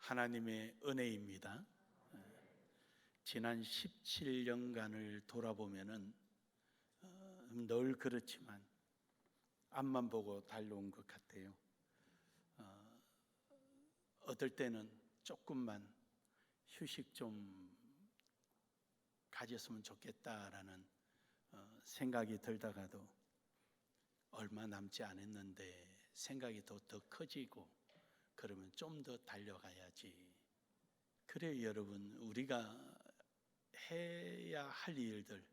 하나님의 은혜입니다. 지난 17년간을 돌아보면은 늘 그렇지만 앞만 보고 달려온 것 같아요. 어떨 때는 조금만 휴식 좀 가졌으면 좋겠다라는 생각이 들다가도 얼마 남지 않았는데 생각이 더 커지고, 그러면 좀 더 달려가야지. 그래요, 여러분. 우리가 해야 할 일들,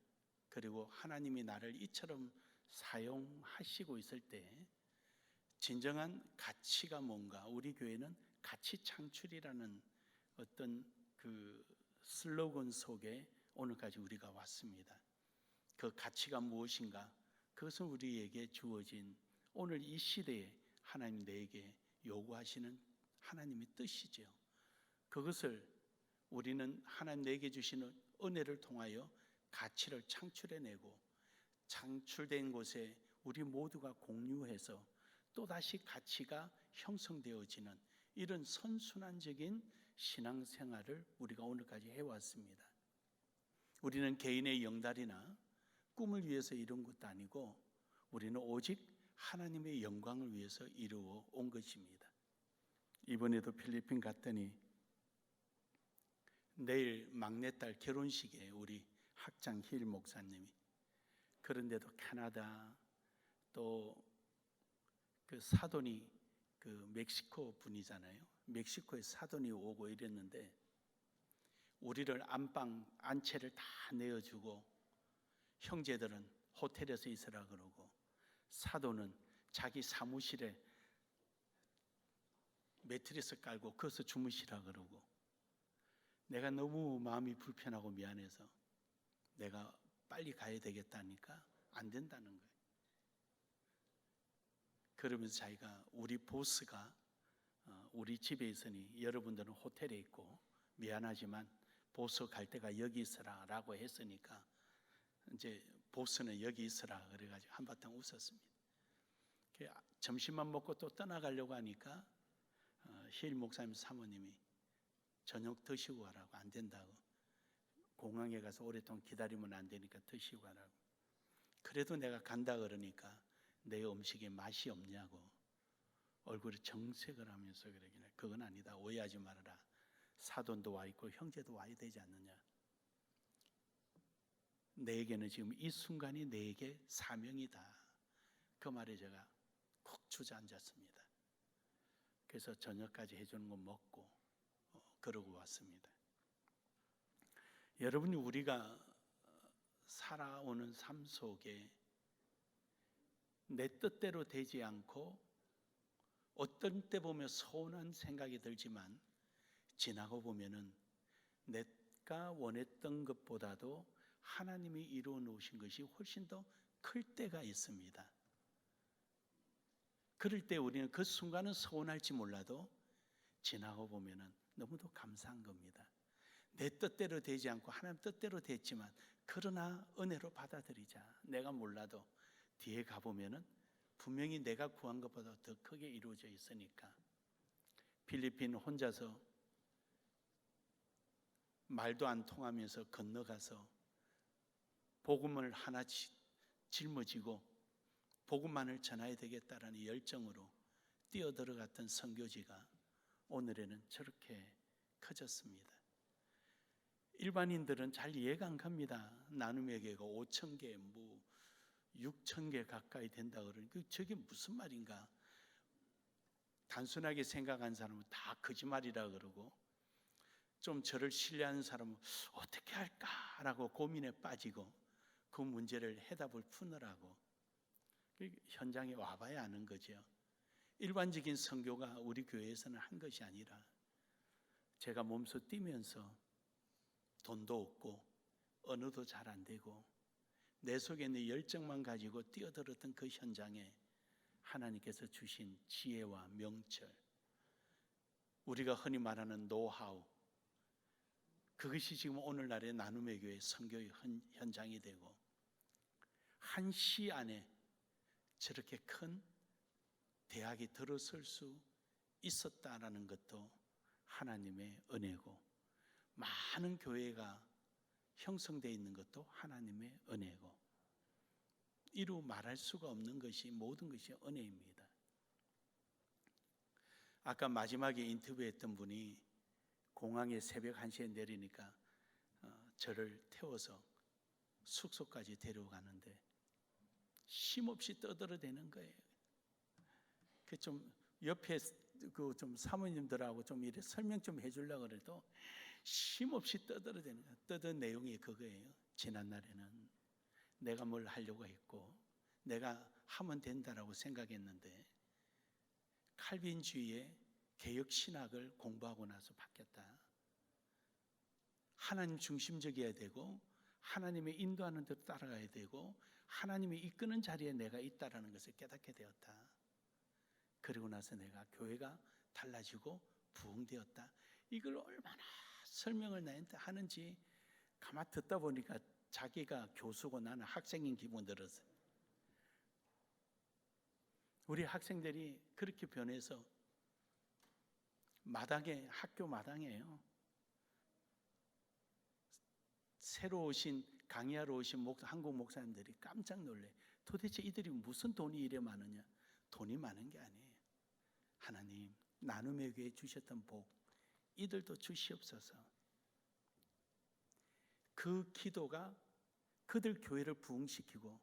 그리고 하나님이 나를 이처럼 사용하시고 있을 때 진정한 가치가 뭔가, 우리 교회는 가치 창출이라는 어떤 그 슬로건 속에 오늘까지 우리가 왔습니다. 그 가치가 무엇인가? 그것은 우리에게 주어진 오늘 이 시대에 하나님 내게 요구하시는 하나님의 뜻이죠. 그것을 우리는 하나님 내게 주시는 은혜를 통하여 가치를 창출해내고, 창출된 곳에 우리 모두가 공유해서 또다시 가치가 형성되어지는 이런 선순환적인 신앙생활을 우리가 오늘까지 해왔습니다. 우리는 개인의 영달이나 꿈을 위해서 이룬 것도 아니고, 우리는 오직 하나님의 영광을 위해서 이루어 온 것입니다. 이번에도 필리핀 갔더니 내일 막내딸 결혼식에 우리 학장 힐 목사님이, 그런데도 캐나다 또 그 사돈이 그 멕시코 분이잖아요. 멕시코에 사돈이 오고 이랬는데 우리를 안채를 다 내어주고, 형제들은 호텔에서 있으라 그러고, 사돈은 자기 사무실에 매트리스 깔고 거기서 주무시라 그러고, 내가 너무 마음이 불편하고 미안해서 내가 빨리 가야 되겠다니까 안 된다는 거예요. 그러면서 자기가, 우리 보스가 우리 집에 있으니 여러분들은 호텔에 있고 미안하지만 보스 갈 때가 여기 있으라 라고 했으니까 이제 보스는 여기 있으라 그래가지고 한바탕 웃었습니다. 점심만 먹고 또 떠나가려고 하니까 힐 목사님 사모님이 저녁 드시고 가라고. 안 된다고. 공항에 가서 오랫동안 기다리면 안 되니까 드시고 가라고. 그래도 내가 간다 그러니까 내 음식에 맛이 없냐고 얼굴에 정색을 하면서 그러길래, 그건 아니다, 오해하지 말아라, 사돈도 와 있고 형제도 와야 되지 않느냐, 내게는 지금 이 순간이 내게 사명이다. 그 말에 제가 콕 주저앉았습니다. 그래서 저녁까지 해주는 거 먹고 그러고 왔습니다. 여러분이, 우리가 살아오는 삶 속에 내 뜻대로 되지 않고 어떤 때 보면 서운한 생각이 들지만 지나고 보면은 내가 원했던 것보다도 하나님이 이루어 놓으신 것이 훨씬 더 클 때가 있습니다. 그럴 때 우리는 그 순간은 서운할지 몰라도 지나고 보면은 너무도 감사한 겁니다. 내 뜻대로 되지 않고 하나님 뜻대로 됐지만, 그러나 은혜로 받아들이자. 내가 몰라도 뒤에 가보면은 분명히 내가 구한 것보다 더 크게 이루어져 있으니까. 필리핀 혼자서 말도 안 통하면서 건너가서 복음을 하나 짊어지고 복음만을 전해야 되겠다라는 열정으로 뛰어들어갔던 선교지가 오늘에는 저렇게 커졌습니다. 일반인들은 잘 이해가 안 갑니다. 나눔의 교회가 5,000개, 6,000개 가까이 된다 그러니까 저게 무슨 말인가? 단순하게 생각한 사람은 다 거짓말이라 그러고, 좀 저를 신뢰하는 사람은 어떻게 할까라고 고민에 빠지고 그 문제를 해답을 푸느라고 현장에 와봐야 아는 거죠. 일반적인 선교가 우리 교회에서는 한 것이 아니라, 제가 몸소 뛰면서 돈도 없고 언어도 잘 안 되고 내 속에 있는 열정만 가지고 뛰어들었던 그 현장에 하나님께서 주신 지혜와 명철, 우리가 흔히 말하는 노하우, 그것이 지금 오늘날의 나눔의 교회 선교의 현장이 되고, 한 시 안에 저렇게 큰 대학이 들어설 수 있었다라는 것도 하나님의 은혜고, 많은 교회가 형성되어 있는 것도 하나님의 은혜고, 이루 말할 수가 없는 것이 모든 것이 은혜입니다. 아까 마지막에 인터뷰했던 분이 공항에 새벽 1시에 내리니까 저를 태워서 숙소까지 데려가는데 쉼없이 떠들어대는 거예요. 그 좀 옆에 그 좀 사모님들하고 좀 이렇게 설명 좀 해주려고 그래도 쉼없이 떠들어대는 거예요. 떠든 내용이 그거예요. 지난날에는 내가 뭘 하려고 했고 내가 하면 된다라고 생각했는데 칼빈주의의 개혁 신학을 공부하고 나서 바뀌었다. 하나님 중심적이어야 되고 하나님의 인도하는 대로 따라가야 되고 하나님이 이끄는 자리에 내가 있다라는 것을 깨닫게 되었다. 그리고 나서 내가 교회가 달라지고 부흥되었다. 이걸 얼마나 설명을 나한테 하는지 가만 듣다 보니까 자기가 교수고 나는 학생인 기분 들었어요. 우리 학생들이 그렇게 변해서 마당에, 학교 마당이에요. 새로 오신, 강의하러 오신 한국 목사님들이 깜짝 놀래. 도대체 이들이 무슨 돈이 이래 많으냐? 돈이 많은 게 아니에요. 하나님, 나눔의 교회에 주셨던 복, 이들도 주시옵소서. 그 기도가 그들 교회를 부흥시키고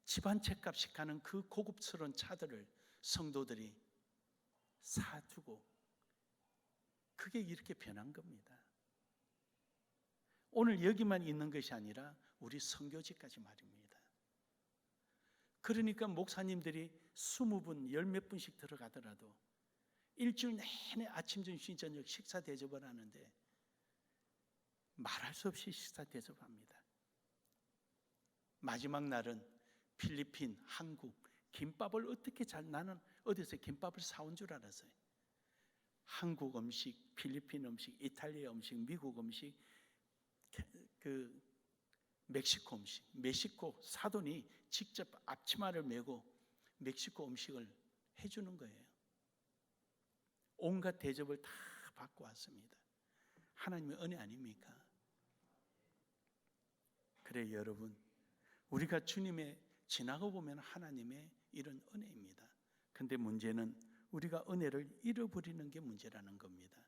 집안 책값이 가는 그 고급스러운 차들을 성도들이 사주고, 그게 이렇게 변한 겁니다. 오늘 여기만 있는 것이 아니라 우리 선교지까지 말입니다. 그러니까 목사님들이 20분, 10몇 분씩 들어가더라도 일주일 내내 아침, 점심, 저녁 식사 대접을 하는데 말할 수 없이 식사 대접합니다. 마지막 날은 필리핀, 한국, 김밥을 어떻게 나는 어디서 김밥을 사온 줄 알았어요. 한국 음식, 필리핀 음식, 이탈리아 음식, 미국 음식, 그 멕시코 음식, 멕시코 사돈이 직접 앞치마를 메고 멕시코 음식을 해주는 거예요. 온갖 대접을 다 받고 왔습니다. 하나님의 은혜 아닙니까? 그래 여러분, 우리가 주님의 지나고 보면 하나님의 이런 은혜입니다. 근데 문제는 우리가 은혜를 잃어버리는 게 문제라는 겁니다.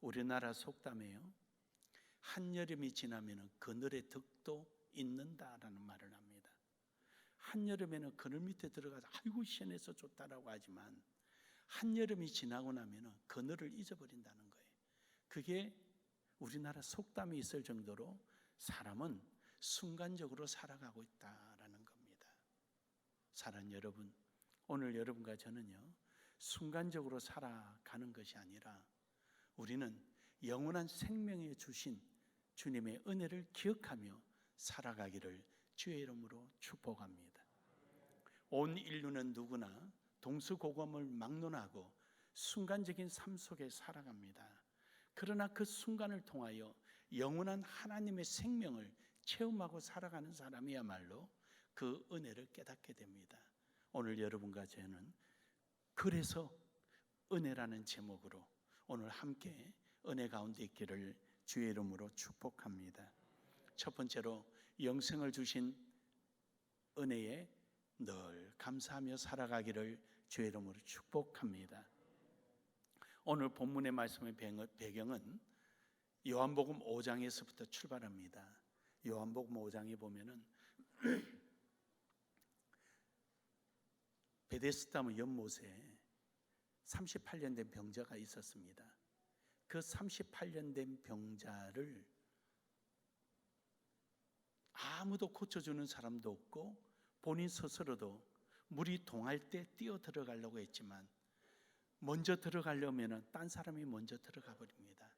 우리나라 속담에요, 한여름이 지나면 그늘의 덕도 잊는다라는 말을 합니다. 한여름에는 그늘 밑에 들어가서 아이고 시원해서 좋다라고 하지만 한여름이 지나고 나면 그늘을 잊어버린다는 거예요. 그게 우리나라 속담이 있을 정도로 사람은 순간적으로 살아가고 있다라는 겁니다. 사랑하는 여러분, 오늘 여러분과 저는요, 순간적으로 살아가는 것이 아니라 우리는 영원한 생명에 주신 주님의 은혜를 기억하며 살아가기를 주의 이름으로 축복합니다. 온 인류는 누구나 동서고금을 막론하고 순간적인 삶 속에 살아갑니다. 그러나 그 순간을 통하여 영원한 하나님의 생명을 체험하고 살아가는 사람이야말로 그 은혜를 깨닫게 됩니다. 오늘 여러분과 저는 그래서 은혜라는 제목으로 오늘 함께 은혜 가운데 있기를 주의 이름으로 축복합니다. 첫 번째로 영생을 주신 은혜에 늘 감사하며 살아가기를 주의 이름으로 축복합니다. 오늘 본문의 말씀의 배경은 요한복음 5장에서부터 출발합니다. 요한복음 5장에 보면은 베데스다 연못에 38년 된 병자가 있었습니다. 그 38년 된 병자를 아무도 고쳐주는 사람도 없고 본인 스스로도 물이 동할 때 뛰어 들어가려고 했지만 먼저 들어가려면 딴 사람이 먼저 들어가 버립니다.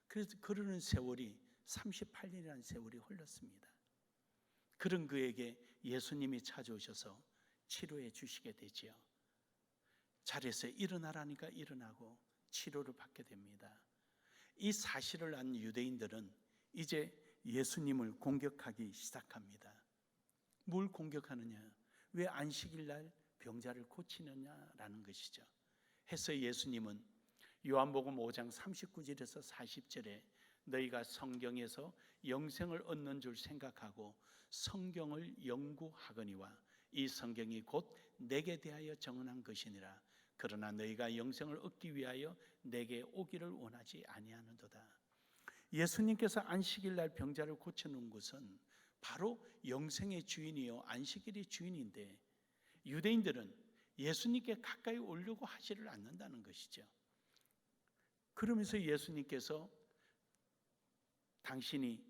그래서 그러는 세월이 38년이라는 세월이 흘렀습니다. 그런 그에게 예수님이 찾아오셔서 치료해 주시게 되지요. 자리에서 일어나라니까 일어나고 치료를 받게 됩니다. 이 사실을 안 유대인들은 이제 예수님을 공격하기 시작합니다. 뭘 공격하느냐? 왜 안식일 날 병자를 고치느냐라는 것이죠. 해서 예수님은 요한복음 5장 39절에서 40절에 너희가 성경에서 영생을 얻는 줄 생각하고 성경을 연구하거니와 이 성경이 곧 내게 대하여 정언한 것이니라. 그러나 너희가 영생을 얻기 위하여 내게 오기를 원하지 아니하는도다. 예수님께서 안식일 날 병자를 고쳐놓은 것은 바로 영생의 주인이요 안식일의 주인인데, 유대인들은 예수님께 가까이 오려고 하지를 않는다는 것이죠. 그러면서 예수님께서 당신이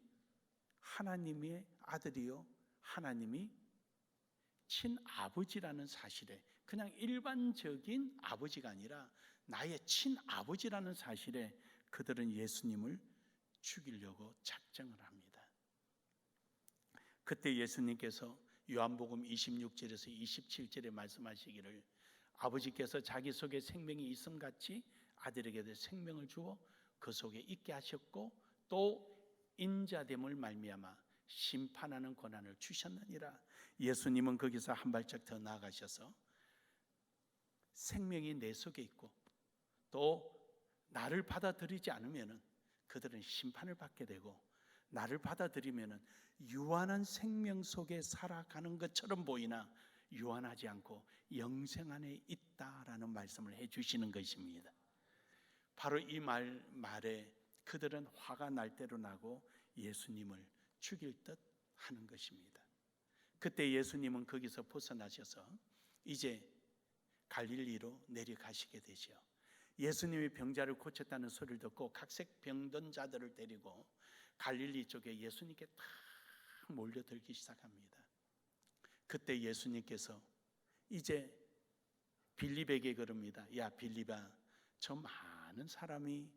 하나님의 아들이요 하나님이 친아버지라는 사실에, 그냥 일반적인 아버지가 아니라 나의 친아버지라는 사실에 그들은 예수님을 죽이려고 작정을 합니다. 그때 예수님께서 요한복음 26절에서 27절에 말씀하시기를 아버지께서 자기 속에 생명이 있음같이 아들에게도 생명을 주어 그 속에 있게 하셨고 또 인자됨을 말미암아 심판하는 권한을 주셨느니라. 예수님은 거기서 한 발짝 더 나아가셔서 생명이 내 속에 있고 또 나를 받아들이지 않으면 그들은 심판을 받게 되고, 나를 받아들이면 유한한 생명 속에 살아가는 것처럼 보이나 유한하지 않고 영생 안에 있다라는 말씀을 해주시는 것입니다. 바로 이 말에 그들은 화가 날 대로 나고 예수님을 죽일 듯 하는 것입니다. 그때 예수님은 거기서 벗어나셔서 이제 갈릴리로 내려가시게 되죠. 예수님이 병자를 고쳤다는 소리를 듣고 각색 병든 자들을 데리고 갈릴리 쪽에 예수님께 다 몰려들기 시작합니다. 그때 예수님께서 이제 빌립에게 그럽니다. 야 빌립아, 저 많은 사람이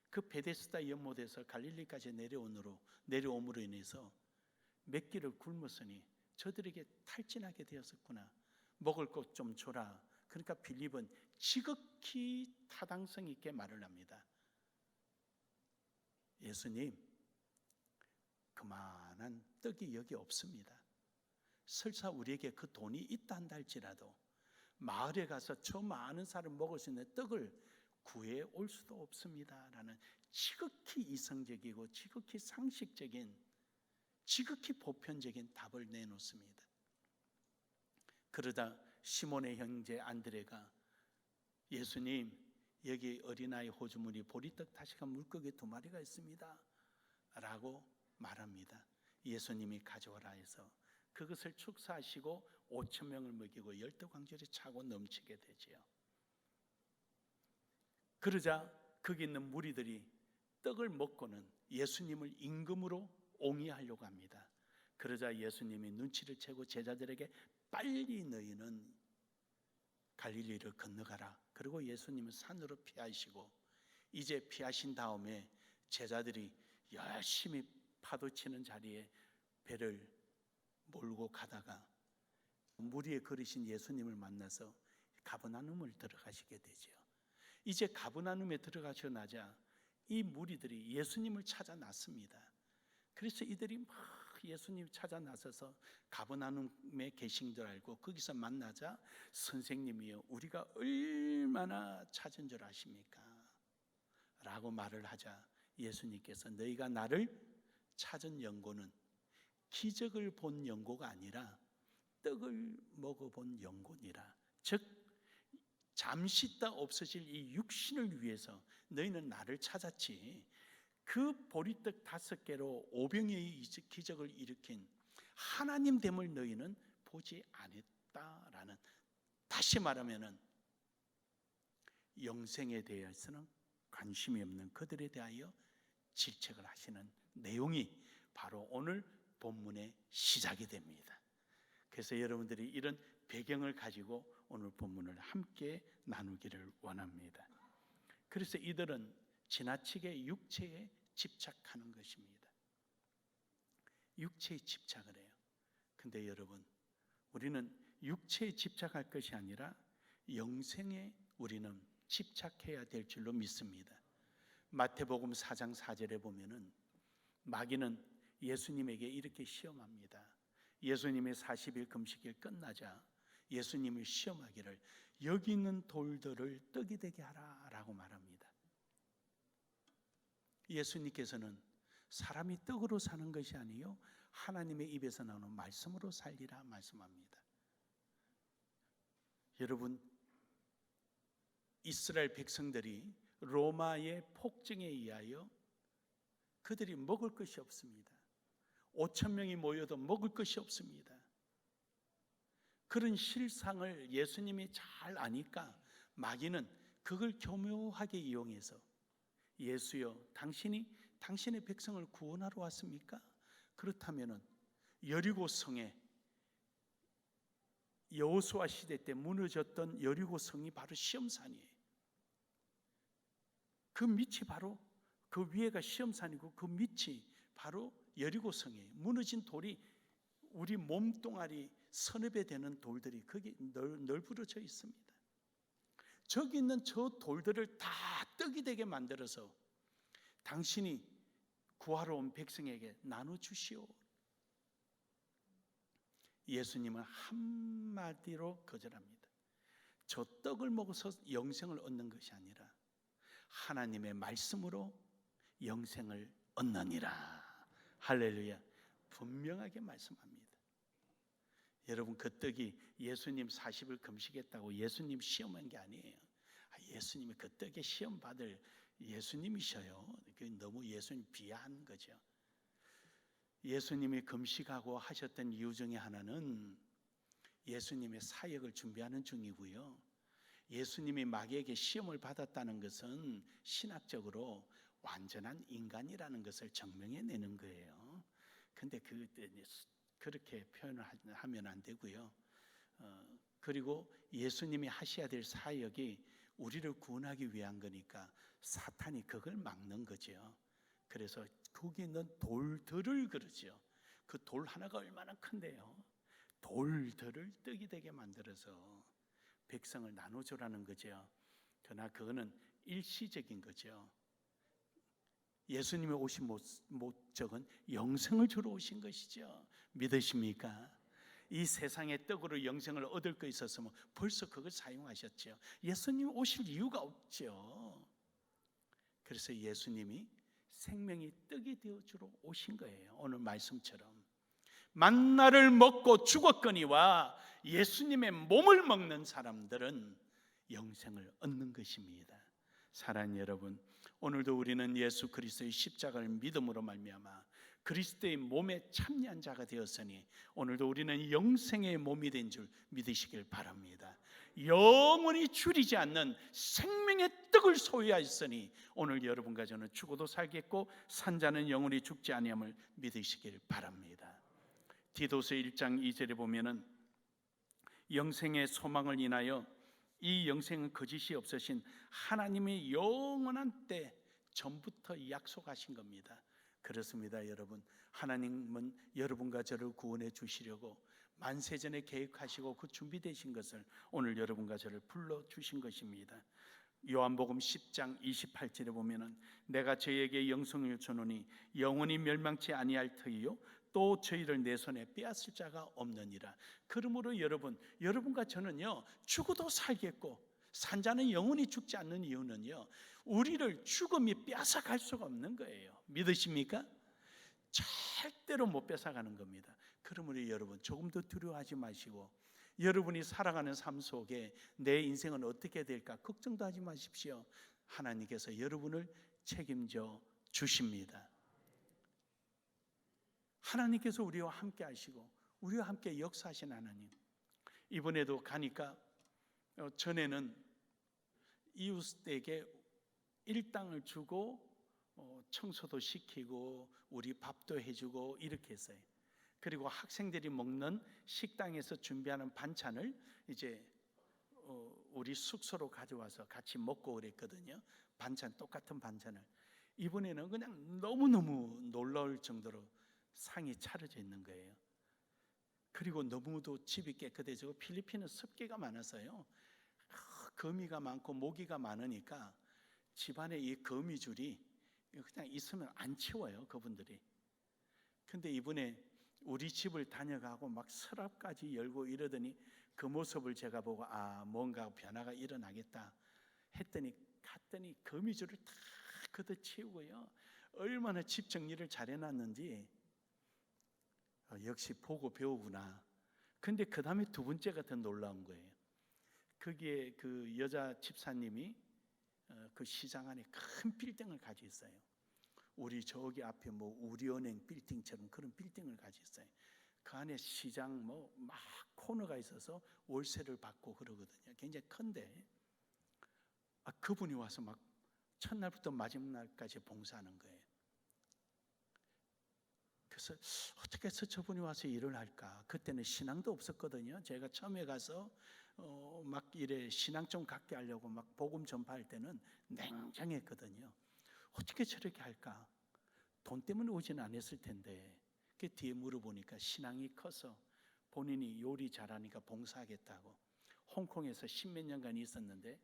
그 베데스다 연못에서 갈릴리까지 내려옴으로 인해서 몇 길을 굶었으니 저들에게 탈진하게 되었었구나. 먹을 것 좀 줘라. 그러니까 빌립은 지극히 타당성 있게 말을 합니다. 예수님, 그만한 떡이 여기 없습니다. 설사 우리에게 그 돈이 있다 한다 할지라도 마을에 가서 저 많은 사람 먹을 수 있는 떡을 구해 올 수도 없습니다 라는 지극히 이성적이고 지극히 상식적인, 지극히 보편적인 답을 내놓습니다. 그러다 시몬의 형제 안드레가 예수님, 여기 어린아이 호주머니 보리떡 다시가 물고기 2마리가 있습니다 라고 말합니다. 예수님이 가져오라 해서 그것을 축사하시고 5,000명을 먹이고 12광절에 차고 넘치게 되지요. 그러자 거기 있는 무리들이 떡을 먹고는 예수님을 임금으로 옹이하려고 합니다. 그러자 예수님이 눈치를 채고 제자들에게 빨리 너희는 갈릴리를 건너가라. 그리고 예수님은 산으로 피하시고, 이제 피하신 다음에 제자들이 열심히 파도치는 자리에 배를 몰고 가다가 무리에 걸으신 예수님을 만나서 가버나움을 들어가시게 되죠. 이제 가버나움에 들어가셔 나자 이 무리들이 예수님을 찾아 났습니다. 그래서 이들이 막 예수님 찾아 나서서 가버나움에 계신 줄 알고 거기서 만나자 선생님이요, 우리가 얼마나 찾은 줄 아십니까? 라고 말을 하자 예수님께서 너희가 나를 찾은 연고는 기적을 본 연고가 아니라 떡을 먹어본 연고니라. 즉 잠시 있다 없어질 이 육신을 위해서 너희는 나를 찾았지, 그 보리떡 5개로 5병의 기적을 일으킨 하나님 됨을 너희는 보지 않았다라는, 다시 말하면은 영생에 대해서는 관심이 없는 그들에 대하여 질책을 하시는 내용이 바로 오늘 본문의 시작이 됩니다. 그래서 여러분들이 이런 배경을 가지고 오늘 본문을 함께 나누기를 원합니다. 그래서 이들은 지나치게 육체에 집착하는 것입니다. 육체에 집착을 해요. 근데 여러분, 우리는 육체에 집착할 것이 아니라 영생에 우리는 집착해야 될 줄로 믿습니다. 마태복음 4장 4절에 보면은 마귀는 예수님에게 이렇게 시험합니다. 예수님의 40일 금식일 끝나자 예수님이 시험하기를 여기 있는 돌들을 떡이 되게 하라 라고 말합니다. 예수님께서는 사람이 떡으로 사는 것이 아니요 하나님의 입에서 나오는 말씀으로 살리라 말씀합니다. 여러분, 이스라엘 백성들이 로마의 폭정에 의하여 그들이 먹을 것이 없습니다. 5천 명이 모여도 먹을 것이 없습니다. 그런 실상을 예수님이 잘 아니까 마귀는 그걸 교묘하게 이용해서 예수여, 당신이 당신의 백성을 구원하러 왔습니까? 그렇다면은 여리고 성에 여호수아 시대 때 무너졌던 여리고 성이 바로 시험산이에요. 그 밑이 바로 그 위에가 시험산이고 그 밑이 바로 여리고 성이에요. 무너진 돌이 우리 몸뚱아리 서너 배 되는 돌들이 거기 널브러져 있습니다. 저기 있는 저 돌들을 다 떡이 되게 만들어서 당신이 구하러 온 백성에게 나눠주시오. 예수님은 한마디로 거절합니다. 저 떡을 먹어서 영생을 얻는 것이 아니라 하나님의 말씀으로 영생을 얻느니라. 할렐루야. 분명하게 말씀합니다. 여러분, 그 떡이 예수님 40일 금식했다고 예수님 시험한 게 아니에요. 예수님이 그 떡에 시험 받을 예수님이셔요. 너무 예수님 비하한 거죠. 예수님이 금식하고 하셨던 이유 중에 하나는 예수님의 사역을 준비하는 중이고요. 예수님이 마귀에게 시험을 받았다는 것은 신학적으로 완전한 인간이라는 것을 증명해내는 거예요. 근데 그렇게 표현을 하면 안 되고요. 그리고 예수님이 하셔야 될 사역이 우리를 구원하기 위한 거니까 사탄이 그걸 막는 거죠. 그래서 거기 있는 돌들을 그러죠. 그 돌 하나가 얼마나 큰데요. 돌들을 떡이 되게 만들어서 백성을 나눠주라는 거죠. 그러나 그거는 일시적인 거죠. 예수님이 오신 목적은 영생을 주러 오신 것이죠. 믿으십니까? 이 세상의 떡으로 영생을 얻을 거 있었으면 벌써 그걸 사용하셨죠. 예수님 오실 이유가 없죠. 그래서 예수님이 생명이 떡이 되어주러 오신 거예요. 오늘 말씀처럼 만나를 먹고 죽었거니와 예수님의 몸을 먹는 사람들은 영생을 얻는 것입니다. 사랑하는 여러분, 오늘도 우리는 예수 그리스도의 십자가를 믿음으로 말미암아 그리스도의 몸에 참여한 자가 되었으니 오늘도 우리는 영생의 몸이 된 줄 믿으시길 바랍니다. 영원히 줄이지 않는 생명의 떡을 소유하였으니 오늘 여러분과 저는 죽어도 살겠고 산 자는 영원히 죽지 아니함을 믿으시길 바랍니다. 디도서 1장 2절에 보면은 영생의 소망을 인하여 이 영생은 거짓이 없으신 하나님의 영원한 때 전부터 약속하신 겁니다. 그렇습니다. 여러분, 하나님은 여러분과 저를 구원해 주시려고 만세전에 계획하시고 그 준비되신 것을 오늘 여러분과 저를 불러주신 것입니다. 요한복음 10장 28절에 보면은 내가 저희에게 영생을 주노니 영원히 멸망치 아니할 터이요 또 저희를 내 손에 빼앗을 자가 없느니라. 그러므로 여러분과 저는요 죽어도 살겠고 산 자는 영원히 죽지 않는 이유는요 우리를 죽음이 빼앗아갈 수가 없는 거예요. 믿으십니까? 절대로 못 뺏어가는 겁니다. 그러므로 여러분 조금 더 두려워하지 마시고 여러분이 살아가는 삶 속에 내 인생은 어떻게 될까 걱정도 하지 마십시오. 하나님께서 여러분을 책임져 주십니다. 하나님께서 우리와 함께 하시고 우리와 함께 역사하신 하나님. 이번에도 가니까 전에는 이웃에게 일당을 주고 청소도 시키고 우리 밥도 해주고 이렇게 했어요. 그리고 학생들이 먹는 식당에서 준비하는 반찬을 이제 우리 숙소로 가져와서 같이 먹고 그랬거든요. 똑같은 반찬을. 이번에는 그냥 너무너무 놀라울 정도로 상이 차려져 있는 거예요. 그리고 너무도 집이 깨끗해지고 필리핀은 습기가 많아서요 거미가 많고 모기가 많으니까 집안에 이 거미줄이 그냥 있으면 안 치워요 그분들이. 근데 이번에 우리 집을 다녀가고 막 서랍까지 열고 이러더니 그 모습을 제가 보고 뭔가 변화가 일어나겠다 했더니 갔더니 거미줄을 다 걷어치우고요 얼마나 집 정리를 잘해놨는지 역시 보고 배우구나. 근데 그 다음에 두 번째가 더 놀라운 거예요. 거기에 그 여자 집사님이 그 시장 안에 큰 빌딩을 가지고 있어요. 우리 저기 앞에 뭐 우리은행 빌딩처럼 그런 빌딩을 가지고 있어요. 그 안에 시장 뭐 막 코너가 있어서 월세를 받고 그러거든요. 굉장히 큰데 그분이 와서 막 첫날부터 마지막날까지 봉사하는 거예요. 그래서 어떻게 해서 저분이 와서 일을 할까? 그때는 신앙도 없었거든요. 제가 처음에 가서 막 이래 신앙 좀 갖게 하려고 막 복음 전파할 때는 냉정했거든요. 어떻게 저렇게 할까? 돈 때문에 오지는 않았을 텐데. 그 뒤에 물어보니까 신앙이 커서 본인이 요리 잘하니까 봉사하겠다고 홍콩에서 10몇 년간 있었는데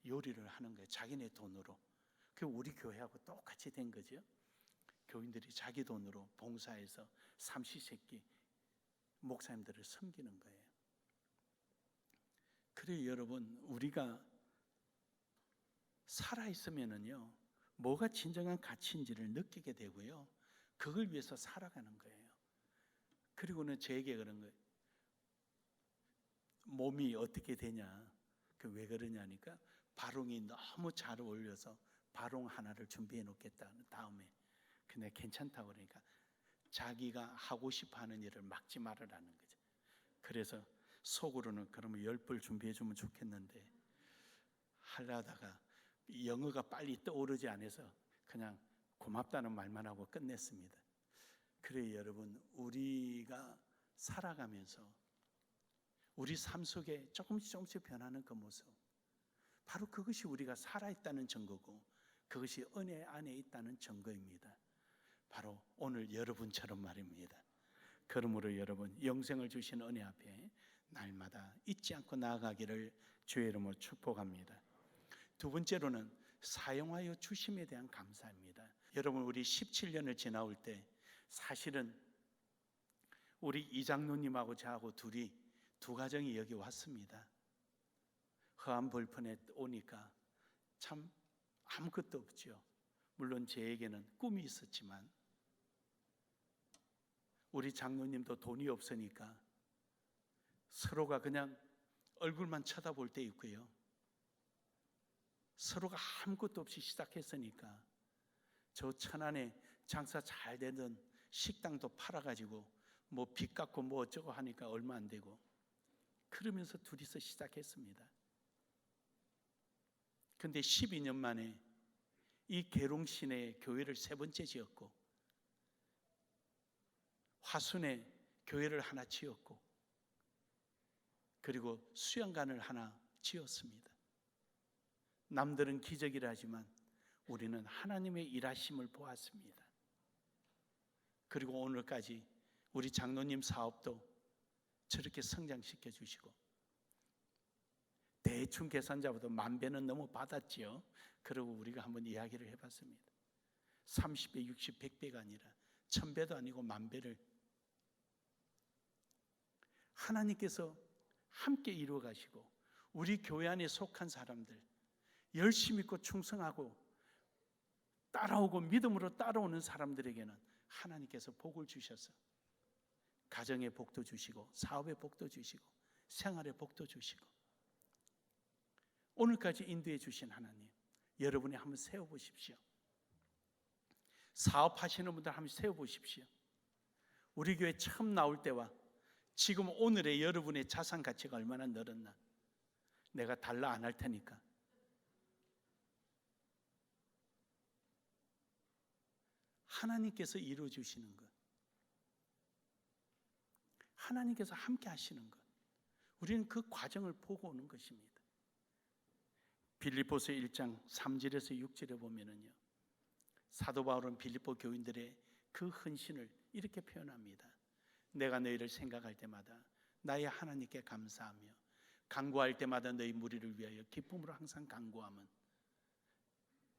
요리를 하는 거예요. 자기네 돈으로. 그 우리 교회하고 똑같이 된 거죠. 교인들이 자기 돈으로 봉사해서 삼시세끼 목사님들을 섬기는 거예요. 그래요, 여러분, 우리가 살아있으면은요, 뭐가 진정한 가치인지를 느끼게 되고요, 그걸 위해서 살아가는 거예요. 그리고는 저에게 그런 거예요. 몸이 어떻게 되냐, 왜 그러냐니까 바롱이 너무 잘 어울려서 바롱 하나를 준비해 놓겠다는 다음에 근데 괜찮다고 그러니까 자기가 하고 싶어 하는 일을 막지 말으라는 거죠. 그래서 속으로는 그러면 10벌 준비해 주면 좋겠는데 하려다가 영어가 빨리 떠오르지 않아서 그냥 고맙다는 말만 하고 끝냈습니다. 그래요, 여러분, 우리가 살아가면서 우리 삶 속에 조금씩 변하는 그 모습, 바로 그것이 우리가 살아있다는 증거고 그것이 은혜 안에 있다는 증거입니다. 바로 오늘 여러분처럼 말입니다. 그러므로 여러분, 영생을 주신 은혜 앞에 날마다 잊지 않고 나아가기를 주의 이름으로 축복합니다. 두 번째로는 사용하여 주심에 대한 감사입니다. 여러분, 우리 17년을 지나올 때 사실은 우리 이장로님하고 저하고 둘이 두 가정이 여기 왔습니다. 허한 벌판에 오니까 참 아무것도 없죠. 물론 제에게는 꿈이 있었지만 우리 장로님도 돈이 없으니까 서로가 그냥 얼굴만 쳐다볼 때 있고요. 서로가 아무것도 없이 시작했으니까 저 천안에 장사 잘 되던 식당도 팔아가지고 뭐 빚 갚고 뭐 어쩌고 하니까 얼마 안 되고 그러면서 둘이서 시작했습니다. 근데 12년 만에 이 계룡시내에 교회를 세 번째 지었고 화순에 교회를 하나 지었고 그리고 수양관을 하나 지었습니다. 남들은 기적이라 하지만 우리는 하나님의 일하심을 보았습니다. 그리고 오늘까지 우리 장로님 사업도 저렇게 성장시켜 주시고 대충 계산 잡아도 10,000배는 넘어 받았지요. 그리고 우리가 한번 이야기를 해봤습니다. 30배, 60, 100배가 아니라 1000배도 아니고 10,000배를 하나님께서 함께 이루어 가시고 우리 교회 안에 속한 사람들 열심히 있고 충성하고 따라오고 믿음으로 따라오는 사람들에게는 하나님께서 복을 주셔서 가정의 복도 주시고 사업의 복도 주시고 생활의 복도 주시고 오늘까지 인도해 주신 하나님, 여러분이 한번 세워보십시오. 사업하시는 분들 한번 세워보십시오. 우리 교회 처음 나올 때와 지금 오늘의 여러분의 자산 가치가 얼마나 늘었나. 내가 달라 안 할 테니까. 하나님께서 이루어주시는 것, 하나님께서 함께 하시는 것, 우리는 그 과정을 보고 오는 것입니다. 빌립보서 1장 3절에서 6절에 보면은요, 사도 바울은 빌립보 교인들의 그 헌신을 이렇게 표현합니다. 내가 너희를 생각할 때마다 나의 하나님께 감사하며 간구할 때마다 너희 무리를 위하여 기쁨으로 항상 간구함은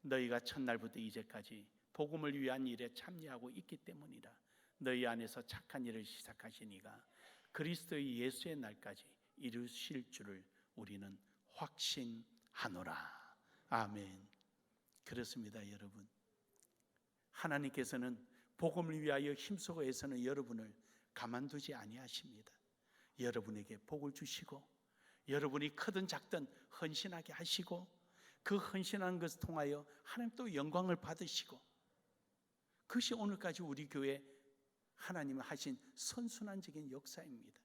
너희가 첫날부터 이제까지 복음을 위한 일에 참여하고 있기 때문이라. 너희 안에서 착한 일을 시작하시니가 그리스도의 예수의 날까지 이루실 줄을 우리는 확신하노라. 아멘. 그렇습니다, 여러분. 하나님께서는 복음을 위하여 힘쓰고 애쓰는 여러분을 가만두지 아니하십니다. 여러분에게 복을 주시고 여러분이 크든 작든 헌신하게 하시고 그 헌신하는 것을 통하여 하나님 또 영광을 받으시고, 그것이 오늘까지 우리 교회 하나님이 하신 선순환적인 역사입니다.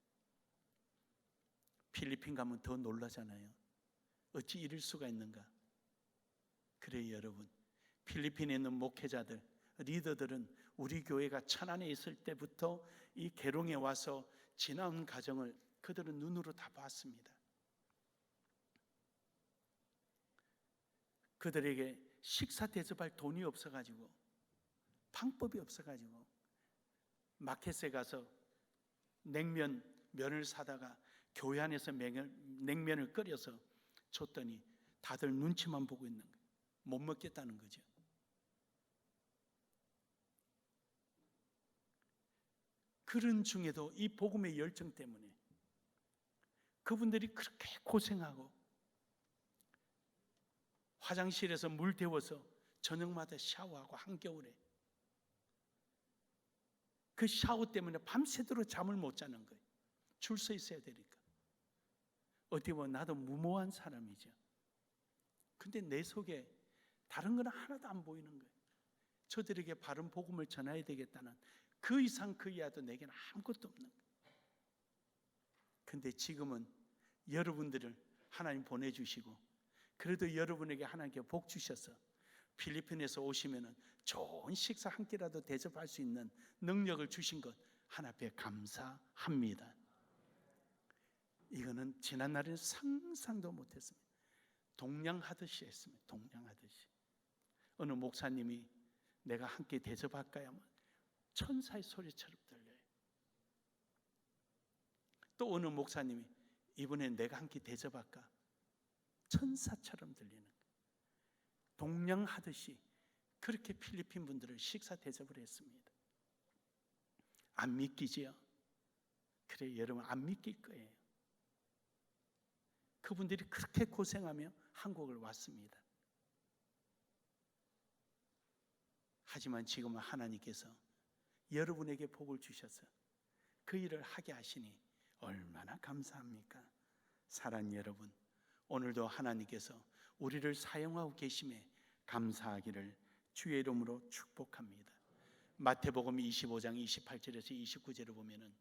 필리핀 가면 더 놀라잖아요. 어찌 이럴 수가 있는가? 그래요, 여러분. 필리핀에 있는 목회자들, 리더들은 우리 교회가 천안에 있을 때부터 이 계룡에 와서 지나온 과정을 그들은 눈으로 다 봤습니다. 그들에게 식사 대접할 돈이 없어가지고, 방법이 없어가지고 마켓에 가서 면을 사다가 교회 안에서 냉면을 끓여서 줬더니 다들 눈치만 보고 있는 거예요. 못 먹겠다는 거죠. 그런 중에도 이 복음의 열정 때문에 그분들이 그렇게 고생하고 화장실에서 물 데워서 저녁마다 샤워하고, 한겨울에 그 샤워 때문에 밤새도록 잠을 못 자는 거예요. 줄 서 있어야 되니까. 어떻게 보면 나도 무모한 사람이죠. 근데 내 속에 다른 건 하나도 안 보이는 거예요. 저들에게 바른 복음을 전해야 되겠다는 그 이상 그 이하도 내게는 아무것도 없는 거예요. 근데 지금은 여러분들을 하나님 보내주시고, 그래도 여러분에게 하나님께 복 주셔서 필리핀에서 오시면은 좋은 식사 한 끼라도 대접할 수 있는 능력을 주신 것 하나님께 감사합니다. 이거는 지난날에는 상상도 못했습니다. 동냥하듯이 했습니다. 동냥하듯이. 어느 목사님이 내가 한 끼 대접할까요? 하면 천사의 소리처럼 들려요. 또 어느 목사님이 이번엔 내가 한 끼 대접할까? 천사처럼 들리는 거예요. 동냥하듯이 그렇게 필리핀 분들을 식사 대접을 했습니다. 안 믿기지요? 그래, 여러분 안 믿길 거예요. 그분들이 그렇게 고생하며 한국을 왔습니다. 하지만 지금은 하나님께서 여러분에게 복을 주셔서 그 일을 하게 하시니 얼마나 감사합니까? 사랑하는 여러분, 오늘도 하나님께서 우리를 사용하고 계심에 감사하기를 주의 이름으로 축복합니다. 마태복음 25장 28절에서 29절을 보면은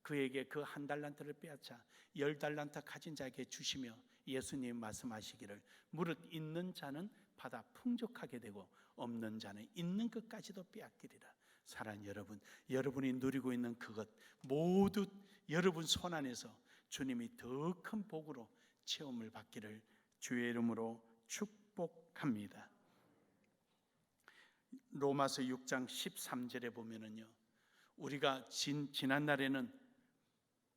그에게 그 한 달란트를 빼앗아 10달란트 가진 자에게 주시며 예수님 말씀하시기를 무릇 있는 자는 받아 풍족하게 되고 없는 자는 있는 것까지도 빼앗기리라. 사랑하는 여러분, 여러분이 누리고 있는 그것 모두 여러분 손 안에서 주님이 더 큰 복으로 체험을 받기를 주의 이름으로 축복합니다. 로마서 6장 13절에 보면은요, 우리가 지난날에는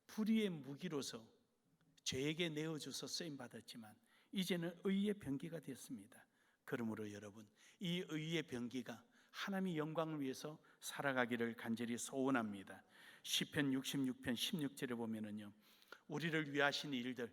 불의의 무기로서 죄에게 내어줘서 쓰임받았지만 이제는 의의 병기가 됐습니다. 그러므로 여러분, 이 의의 병기가 하나님의 영광을 위해서 살아가기를 간절히 소원합니다. 시편 66편 16절에 보면은요, 우리를 위하신 일들,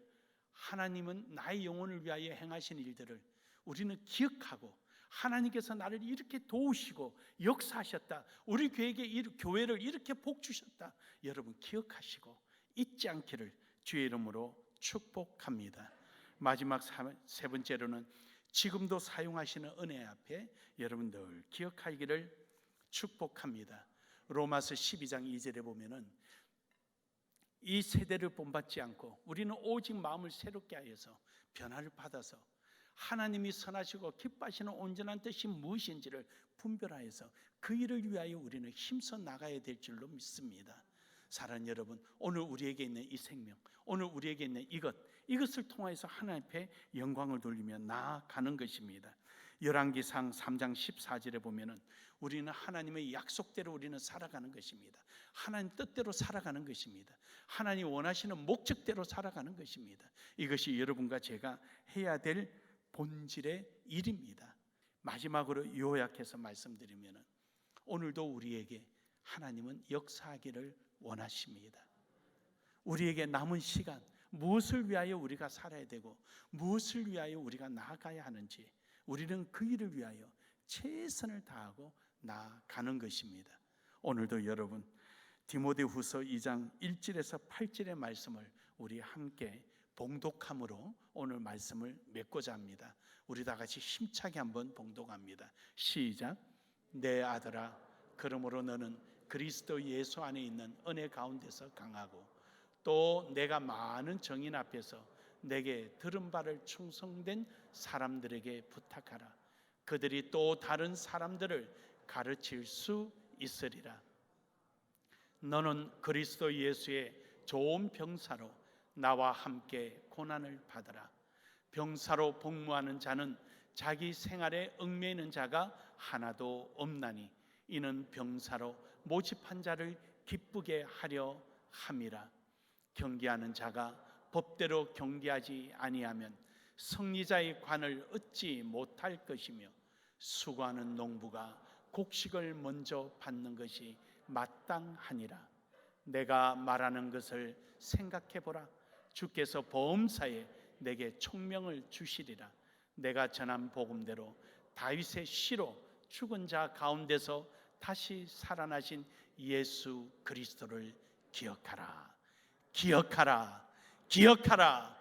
하나님은 나의 영혼을 위하여 행하신 일들을 우리는 기억하고, 하나님께서 나를 이렇게 도우시고 역사하셨다, 우리 교회를 이렇게 복 주셨다, 여러분 기억하시고 잊지 않기를 주의 이름으로 축복합니다. 마지막 세 번째로는 지금도 사용하시는 은혜 앞에 여러분 늘 기억하기를 축복합니다. 로마서 12장 2절에 보면은 이 세대를 본받지 않고 우리는 오직 마음을 새롭게 하여서 변화를 받아서 하나님이 선하시고 기뻐하시는 온전한 뜻이 무엇인지를 분별하여서 그 일을 위하여 우리는 힘써 나가야 될 줄로 믿습니다. 사랑하는 여러분, 오늘 우리에게 있는 이 생명, 오늘 우리에게 있는 이것을 통해서 하나님 앞에 영광을 돌리며 나아가는 것입니다. 열왕기상 3장 14절에 보면은 우리는 하나님의 약속대로 우리는 살아가는 것입니다. 하나님 뜻대로 살아가는 것입니다. 하나님 원하시는 목적대로 살아가는 것입니다. 이것이 여러분과 제가 해야 될 본질의 일입니다. 마지막으로 요약해서 말씀드리면 오늘도 우리에게 하나님은 역사하기를 원하십니다. 우리에게 남은 시간 무엇을 위하여 우리가 살아야 되고 무엇을 위하여 우리가 나아가야 하는지 우리는 그 일을 위하여 최선을 다하고 나가는 것입니다. 오늘도 여러분 디모데후서 2장 1절에서 8절의 말씀을 우리 함께 봉독함으로 오늘 말씀을 맺고자 합니다. 우리 다 같이 힘차게 한번 봉독합니다. 시작. 내 아들아, 그러므로 너는 그리스도 예수 안에 있는 은혜 가운데서 강하고 또 내가 많은 정인 앞에서 내게 들은 바를 충성된 사람들에게 부탁하라. 그들이 또 다른 사람들을 가르칠 수 있으리라. 너는 그리스도 예수의 좋은 병사로 나와 함께 고난을 받으라. 병사로 복무하는 자는 자기 생활에 얽매이는 자가 하나도 없나니 이는 병사로 모집한 자를 기쁘게 하려 함이라. 경계하는 자가 법대로 경계하지 아니하면 승리자의 관을 얻지 못할 것이며 수고하는 농부가 곡식을 먼저 받는 것이 마땅하니라. 내가 말하는 것을 생각해 보라. 주께서 범사에 내게 총명을 주시리라. 내가 전한 복음대로 다윗의 씨로 죽은 자 가운데서 다시 살아나신 예수 그리스도를 기억하라. 기억하라. 기억하라.